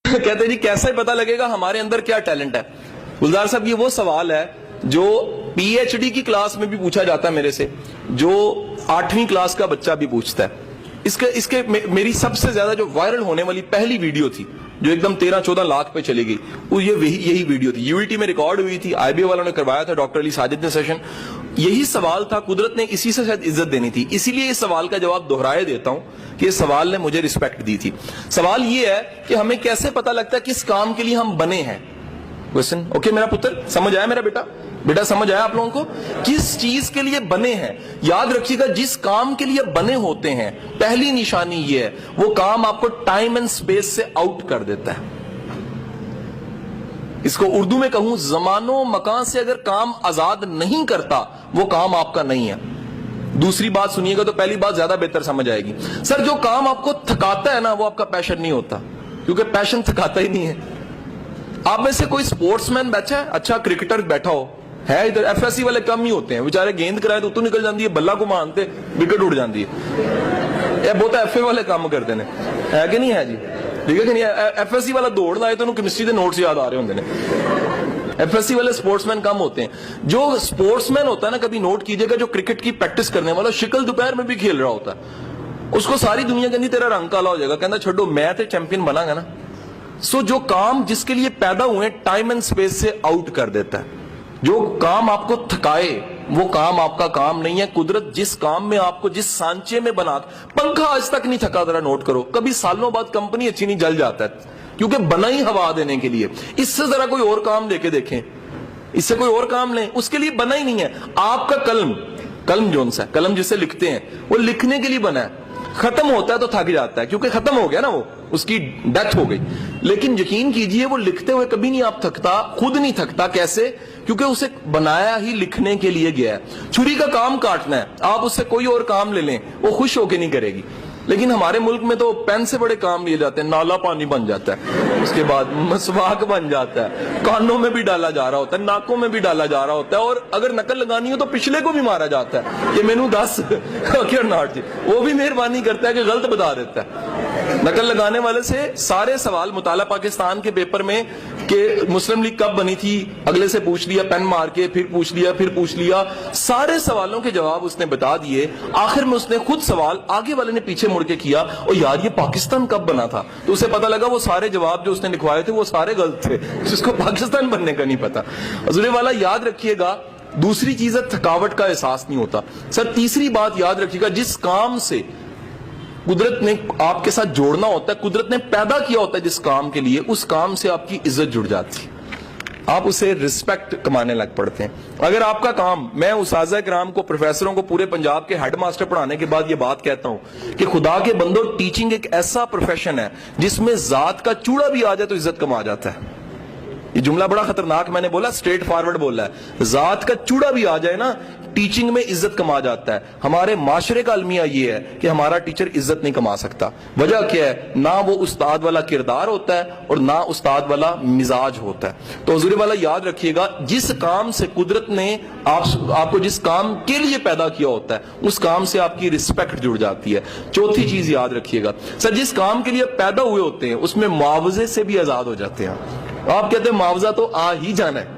کہتے ہیں جی کیسے پتا لگے گا ہمارے اندر کیا ٹیلنٹ ہے؟ گلزار صاحب یہ وہ سوال ہے جو پی ایچ ڈی کی کلاس میں بھی پوچھا جاتا ہے میرے سے، جو 8ویں کلاس کا بچہ بھی پوچھتا ہے۔ اس کے میری سب سے زیادہ جو وائرل ہونے والی پہلی ویڈیو تھی جو ایک دم 13-14 لاکھ پہ چلی گئی، وہ یہی ویڈیو تھی، یو ای ٹی میں ریکارڈ ہوئی تھی، آئی بی والوں نے کروایا تھا، ڈاکٹر علی ساجد نے سیشن۔ یہی سوال تھا، قدرت نے اسی سے شاید عزت دینی تھی، اسی لیے اس سوال کا جواب دہرائے دیتا ہوں کہ اس سوال نے مجھے رسپیکٹ دی تھی۔ سوال یہ ہے کہ ہمیں کیسے پتا لگتا ہے کس کام کے لیے ہم بنے ہیں؟ کوسچن اوکے میرا پتر، سمجھ آیا میرا بیٹا سمجھ آیا آپ لوگوں کو؟ کس چیز کے لیے بنے ہیں؟ یاد رکھیے گا جس کام کے لیے بنے ہوتے ہیں پہلی نشانی یہ ہے وہ کام آپ کو ٹائم اینڈ سپیس سے آؤٹ کر دیتا ہے۔ اس کو اردو میں کہوں، زمان و مکان سے اگر کام آزاد نہیں کرتا وہ کام آپ کا نہیں ہے۔ دوسری بات سنیے گا تو پہلی بات زیادہ بہتر سمجھ آئے گی۔ سر جو کام آپ کو تھکاتا ہے نا وہ آپ کا پیشن نہیں ہوتا، کیونکہ پیشن تھکاتا ہی نہیں ہے۔ آپ میں سے کوئی سپورٹس مین بیٹھا ہے، اچھا کرکٹر بیٹھا ہو ہے ادھر؟ ایف ایس سی والے کم ہی ہوتے ہیں بیچارے، گیند کرائے تو نکل جاتی ہے، بلہ کو مانتے وکٹ اڑ جاتی ہے۔ بہت ایف اے والے کام کرتے ہیں، ہے کہ نہیں ہے جی؟ ٹھیک ہے کہ نہیں؟ ایف ایس سی والا دوڑ لائے تو کیمسٹری کے نوٹس یاد آ رہے ہوتے ہیں۔ ایف ایس سی والے سپورٹس مین کم ہوتے ہیں۔ جو سپورٹس مین ہوتا ہے نا، کبھی نوٹ کیجئے گا، جو کرکٹ کی پریکٹس کرنے والا شکل دوپہر میں بھی کھیل رہا ہوتا ہے، اس کو ساری دنیا کہتی تیرا رنگ کالا ہو جائے گا، کہنا چھوڑو میں تے چیمپئن بنا گا نا۔ سو جو کام جس کے لیے پیدا ہوئے ٹائم اینڈ سپیس سے آؤٹ کر دیتا ہے۔ جو کام آپ کو تھکائے وہ کام آپ کا کام نہیں ہے۔ قدرت جس کام میں آپ کو جس سانچے میں بنا، پنکھا آج تک نہیں تھکا، ذرا نوٹ کرو، کبھی سالوں بعد کمپنی اچھی نہیں، جل جاتا ہے کیونکہ بنا ہی ہوا دینے کے لیے۔ اس سے ذرا کوئی اور کام لے کے دیکھیں، اس سے کوئی اور کام لیں، اس کے لیے بنا ہی نہیں ہے۔ آپ کا قلم جون سا ہے، قلم جسے لکھتے ہیں وہ لکھنے کے لیے بنا ہے، ختم ہوتا ہے تو تھک جاتا ہے کیونکہ ختم ہو گیا نا، وہ اس کی ڈیتھ ہو گئی۔ لیکن یقین کیجئے وہ لکھتے ہوئے کبھی نہیں آپ تھکتا، خود نہیں تھکتا۔ کیسے؟ کیونکہ اسے بنایا ہی لکھنے کے لیے گیا ہے۔ چھری کا کام کاٹنا ہے، آپ اس سے کوئی اور کام لے لیں وہ خوش ہو کے نہیں کرے گی۔ لیکن ہمارے ملک میں تو پین سے بڑے کام لیے جاتے ہیں، نالا پانی بن جاتا ہے، اس کے بعد مسواک بن جاتا ہے، کانوں میں بھی ڈالا جا رہا ہوتا ہے، ناکوں میں بھی ڈالا جا رہا ہوتا ہے، اور اگر نقل لگانی ہو تو پچھلے کو بھی مارا جاتا ہے کہ مینو 10 وہ بھی مہربانی کرتا ہے کہ غلط بتا دیتا ہے۔ نقل لگانے والے سے سارے سوال مطالعہ پاکستان کے پیپر میں کہ مسلم لیگ کب بنی تھی، اگلے سے پوچھ لیا پین مار کے، پھر پوچھ لیا، سارے سوالوں کے جواب اس نے بتا دیے۔ آخر میں اس نے خود سوال آگے والے نے پیچھے مڑ کے کیا، اور یار یہ پاکستان کب بنا تھا؟ تو اسے پتا لگا وہ سارے جواب جو اس نے لکھوائے تھے وہ سارے غلط تھے، جس کو پاکستان بننے کا نہیں پتا۔ حضور والا یاد رکھیے گا، دوسری چیز ہے تھکاوٹ کا احساس نہیں ہوتا۔ سر تیسری بات یاد رکھیے گا، جس کام سے قدرت نے آپ کے ساتھ جوڑنا ہوتا ہے، قدرت نے پیدا کیا ہوتا ہے جس کام کے لیے، اس کام سے آپ کی عزت جڑ جاتی ہے، آپ اسے رسپیکٹ کمانے لگ پڑتے ہیں۔ اگر آپ کا کام، میں اساتذہ کرام کو، پروفیسروں کو پورے پنجاب کے ہیڈ ماسٹر پڑھانے کے بعد یہ بات کہتا ہوں کہ خدا کے بندو، ٹیچنگ ایک ایسا پروفیشن ہے جس میں ذات کا چوڑا بھی آ جائے تو عزت کما جاتا ہے۔ یہ جملہ بڑا خطرناک میں نے بولا، سٹریٹ فارورڈ بولا ہے، ذات کا چوڑا بھی آ جائے نا ٹیچنگ میں عزت کما جاتا ہے۔ ہمارے معاشرے کا المیہ یہ ہے کہ ہمارا ٹیچر عزت نہیں کما سکتا۔ وجہ کیا ہے؟ نہ وہ استاد والا کردار ہوتا ہے اور نہ استاد والا مزاج ہوتا ہے۔ تو حضور والا یاد رکھیے گا، جس کام سے قدرت نے آپ کو جس کام کے لیے پیدا کیا ہوتا ہے اس کام سے آپ کی رسپیکٹ جڑ جاتی ہے۔ چوتھی چیز یاد رکھیے گا، سر جس کام کے لیے پیدا ہوئے ہوتے ہیں اس میں معاوضے سے بھی آزاد ہو جاتے ہیں۔ آپ کہتے ہیں معاوضہ تو آ ہی جانا ہے،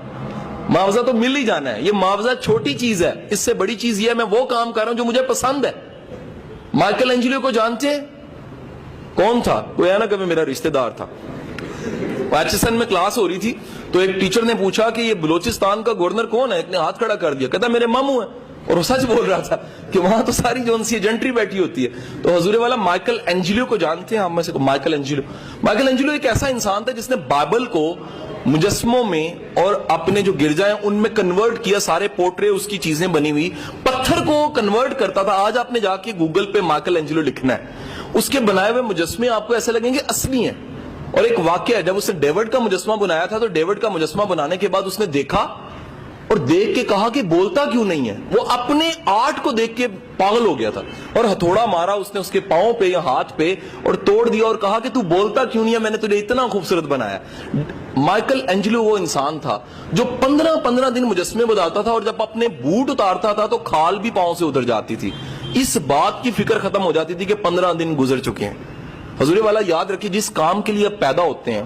معاوضہ تو مل ہی جانا ہے۔ یہ معاوضہ چھوٹی چیز ہے، اس سے بڑی چیز یہ ہے میں وہ کام کر رہا ہوں جو مجھے پسند ہے۔ مائیکل اینجلو کو جانتے ہیں؟ کون تھا؟ کوئی ہے نا کبھی میرا رشتہ دار تھا۔ ایچ ایس این میں کلاس ہو رہی تھی تو ایک ٹیچر نے پوچھا کہ یہ بلوچستان کا گورنر کون ہے؟ ایک نے ہاتھ کھڑا کر دیا، کہتا میرے ماموں ہیں، اور وہ سچ بول رہا تھا کہ وہاں تو ساری جو سی جنٹری بیٹھی ہوتی ہے۔ تو حضور والا مائیکل اینجلو کو جانتے ہیں؟ ہم میں سے مائیکل اینجلو ایک ایسا انسان تھا جس نے بائبل کو مجسموں میں اور اپنے جو گرجائیں ان میں کنورٹ کیا، سارے پورٹرے اس کی چیزیں بنی ہوئی، پتھر کو کنورٹ کرتا تھا۔ آج آپ نے جا کے گوگل پہ مائیکل اینجلو لکھنا ہے، اس کے بنائے ہوئے مجسمے آپ کو ایسے لگیں گے اصلی ہیں۔ اور ایک واقعہ ہے، جب اس نے ڈیوڈ کا مجسمہ بنایا تھا تو ڈیوڈ کا مجسمہ بنانے کے بعد اس نے دیکھا اور دیکھ کے کہا کہ بولتا کیوں نہیں ہے؟ وہ اپنے آرٹ کو دیکھ کے پاگل ہو گیا تھا اور ہتھوڑا مارا اس نے اس کے پاؤں پہ یا ہاتھ پہ اور توڑ دیا اور کہا کہ تو بولتا کیوں نہیں ہے؟ میں نے تجھے اتنا خوبصورت بنایا۔ مائیکل اینجلو وہ انسان تھا جو 15 دن مجسمے بناتا تھا، اور جب اپنے بوٹ اتارتا تھا تو کھال بھی پاؤں سے اتر جاتی تھی۔ اس بات کی فکر ختم ہو جاتی تھی کہ 15 دن گزر چکے ہیں۔ حضور والا یاد رکھیے، جس کام کے لیے پیدا ہوتے ہیں